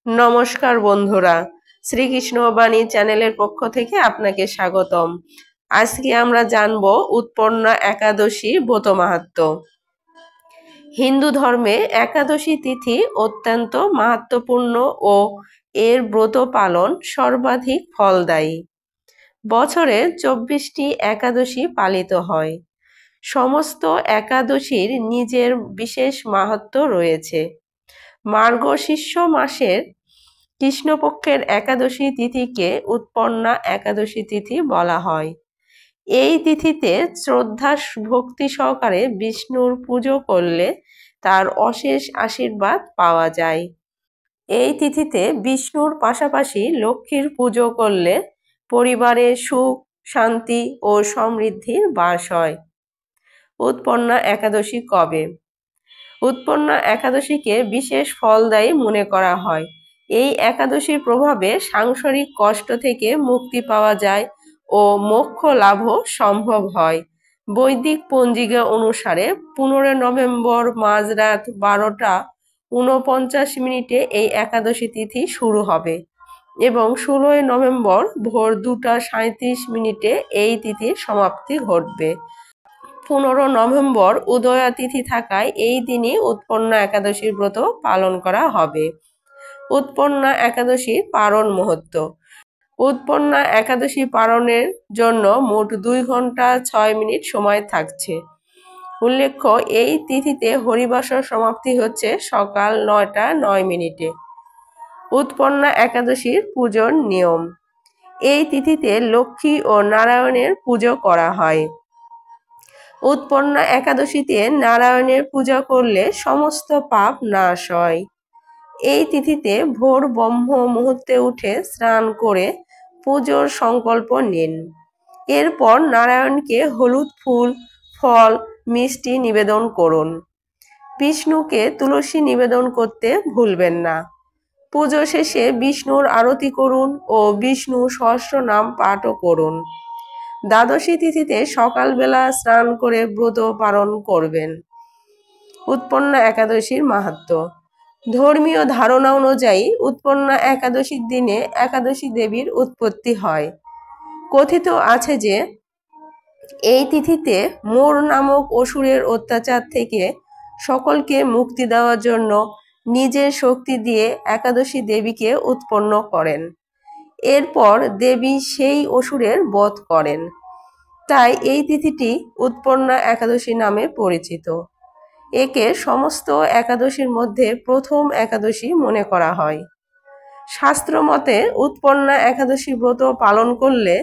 নমস্কার বন্ধুরা, শ্রীকৃষ্ণ বাণী চ্যানেলের পক্ষ থেকে আপনাকে স্বাগতম। আজকে আমরা জানব উৎপন্না একাদশী ব্রত মাহাত্ম্য। হিন্দু ধর্মে একাদশী তিথি অত্যন্ত মাহাত্ম্যপূর্ণ ও এর ব্রত পালন সর্বাধিক ফলদায়ী। বছরে 24টি একাদশী পালিত হয়। সমস্ত একাদশীর নিজের বিশেষ মাহাত্ম্য রয়েছে। মার্গশীর্ষ মাসের কৃষ্ণপক্ষের একাদশী তিথিকে উৎপন্না একাদশী তিথি বলা হয়। এই তিথিতে শ্রদ্ধা ভক্তি সহকারে বিষ্ণুর পুজো করলে তার অশেষ আশীর্বাদ পাওয়া যায়। এই তিথিতে বিষ্ণুর পাশাপাশি লক্ষ্মীর পুজো করলে পরিবারে সুখ শান্তি ও সমৃদ্ধির বাস হয়। উৎপন্না একাদশী কবে? উৎপন্না একাদশীকে বিশেষ ফলদায়ী মনে করা হয়। এই একাদশীর প্রভাবে সাংসারিক কষ্ট থেকে মুক্তি পাওয়া যায় ও মোক্ষ লাভও সম্ভব হয়। বৈদিক পঞ্জিকা অনুসারে 15 নভেম্বর মাঝরাত 12:49 এই একাদশী তিথি শুরু হবে এবং 16 নভেম্বর ভোর 2:37 এই তিথির সমাপ্তি ঘটবে। 15 নভেম্বর উদয়া তিথি থাকায় এই দিনই উৎপন্না একাদশীর ব্রত পালন করা হবে। উৎপন্না একাদশী পারণ মুহূর্ত। উৎপন্না একাদশী পালনের জন্য মোট 2 ঘন্টা 6 মিনিট সময় থাকছে। উল্লেখ্য, এই তিথিতে হরিবাসর সমাপ্তি হচ্ছে সকাল 9:09। উৎপন্না একাদশীর পূজোর নিয়ম। এই তিথিতে লক্ষ্মী ও নারায়ণের পুজো করা হয়। উৎপন্না একাদশীতে নারায়ণের পূজা করলে সমস্ত পাপ নাশ হয়। এই তিথিতে ভোর ব্রহ্ম মুহূর্তে উঠে স্নান করে পুজোর সংকল্প নিন। এরপর নারায়ণকে হলুদ ফুল, ফল, মিষ্টি নিবেদন করুন। বিষ্ণুকে তুলসী নিবেদন করতে ভুলবেন না। পুজো শেষে বিষ্ণুর আরতি করুন ও বিষ্ণু সহস্রনাম পাঠও করুন। দ্বাদশী তিথিতে সকালবেলা স্নান করে ব্রত পালন করবেন। উৎপন্না একাদশীর মাহাত্ম্য। ধর্মীয় ধারণা অনুযায়ী উৎপন্না একাদশীর দিনে একাদশী দেবীর উৎপত্তি হয়। কথিত আছে যে এই তিথিতে মোর নামক অসুরের অত্যাচার থেকে সকলকে মুক্তি দেওয়ার জন্য নিজের শক্তি দিয়ে একাদশী দেবীকে উৎপন্ন করেন। এরপর দেবী সেই অসুরের বধ করেন। তাই এই তিথিটি উৎপন্না একাদশী নামে পরিচিত। একে সমস্ত একাদশীর মধ্যে প্রথম একাদশী মনে করা হয়। শাস্ত্র মতে উৎপন্না একাদশী ব্রত পালন করলে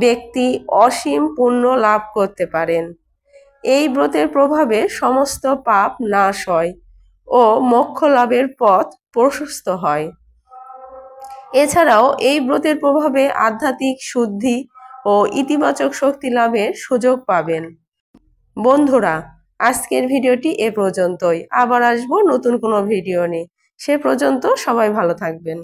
ব্যক্তি অসীম পুণ্য লাভ করতে পারেন। এই ব্রতের প্রভাবে সমস্ত পাপ নাশ হয় ও মোক্ষ লাভের পথ প্রশস্ত হয়। এছাড়াও এই ব্রতের প্রভাবে আধ্যাত্মিক শুদ্ধি ও ইতিবাচক শক্তি লাভের সুযোগ পাবেন। বন্ধুরা, আজকের ভিডিওটি এ পর্যন্তই। আবার আসবো নতুন কোনো ভিডিও নিয়ে। সে পর্যন্ত সবাই ভালো থাকবেন।